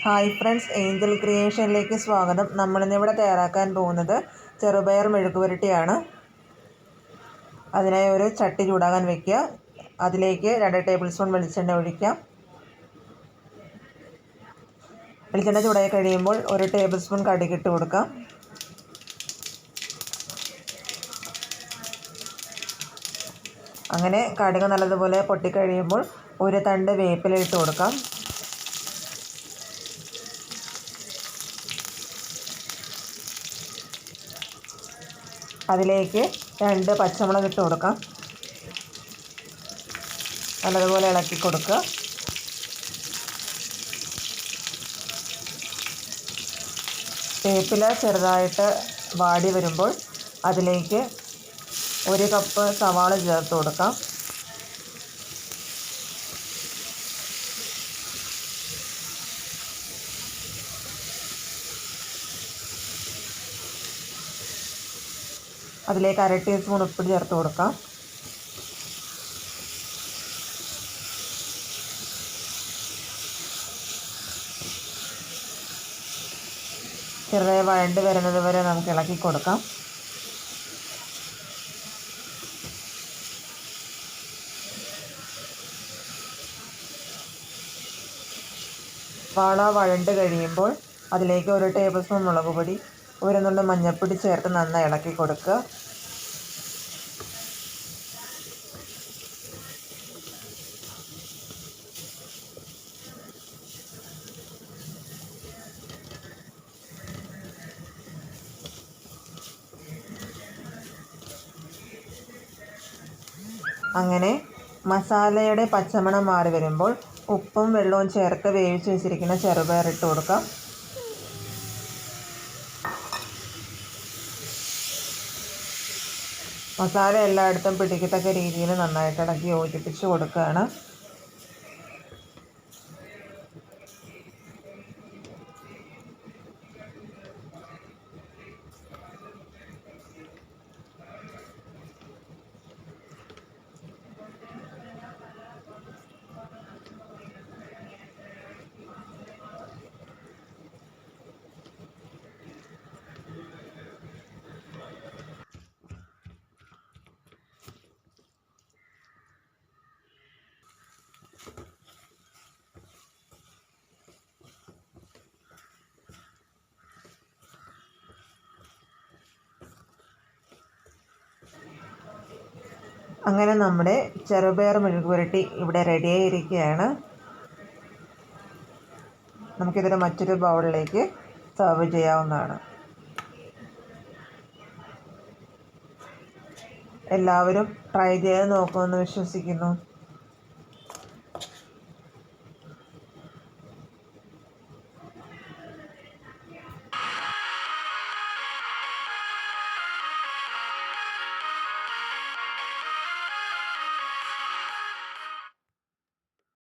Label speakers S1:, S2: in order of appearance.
S1: Hi friends, Angel ക്രിയേഷനിലേക്ക് സ്വാഗതം. നമ്മളിന്നിവിടെ തയ്യാറാക്കാൻ പോകുന്നത് ചെറുപയർ മെഴുക്കുപുരട്ടിയാണ്. അതിനായി ഒരു ചട്ടി ചൂടാകാൻ വയ്ക്കുക. അതിലേക്ക് 2 ടേബിൾ സ്പൂൺ വെളിച്ചെണ്ണ ഒഴിക്കാം. വെളിച്ചെണ്ണ ചൂടായി കഴിയുമ്പോൾ 1 ടേബിൾ സ്പൂൺ കടുകിട്ട് കൊടുക്കാം. അങ്ങനെ കടുക് നല്ലതുപോലെ പൊട്ടിക്കഴിയുമ്പോൾ 1 തണ്ട് വേപ്പില ഇട്ട് കൊടുക്കാം. അതിലേക്ക് 2 പച്ചമുളക് ഇട്ട് കൊടുക്കാം. നല്ലതുപോലെ ഇളക്കി കൊടുക്കുക. വേപ്പില ചെറുതായിട്ട് വാടി വരുമ്പോൾ അതിലേക്ക് 1 കപ്പ് സവാള ചേർത്ത് കൊടുക്കാം. അതിലേക്ക് 1/2 ടീസ്പൂൺ ഉപ്പ് ചേർത്ത് കൊടുക്കാം. ചെറുതായി വഴണ്ട് വരുന്നത് വരെ നമുക്ക് ഇളക്കി കൊടുക്കാം. സവാള വഴണ്ട് കഴിയുമ്പോൾ അതിലേക്ക് 1 ടേബിൾ സ്പൂൺ മുളക് പൊടി, 1 നുള്ള് മഞ്ഞൾപ്പൊടി ചേർത്ത് നന്നായി ഇളക്കി കൊടുക്കുക. അങ്ങനെ മസാലയുടെ പച്ചമണം മാറി വരുമ്പോൾ ഉപ്പും വെള്ളവും ചേർത്ത് വേവിച്ച് വെച്ചിരിക്കുന്ന ചെറുപയർ ഇട്ട് കൊടുക്കാം. മസാല എല്ലായിടത്തും പിടിക്കത്തക്ക രീതിയിൽ നന്നായിട്ട് ഇളക്കി യോജിപ്പിച്ച് കൊടുക്കുകയാണ്. അങ്ങനെ നമ്മുടെ ചെറുപയർ മെഴുക്കുപുരട്ടി ഇവിടെ റെഡിയായിരിക്കുകയാണ്. നമുക്കിതൊരു മറ്റൊരു ബൗളിലേക്ക് സെർവ് ചെയ്യാവുന്നതാണ്. എല്ലാവരും ട്രൈ ചെയ്ത് നോക്കുമെന്ന് വിശ്വസിക്കുന്നു.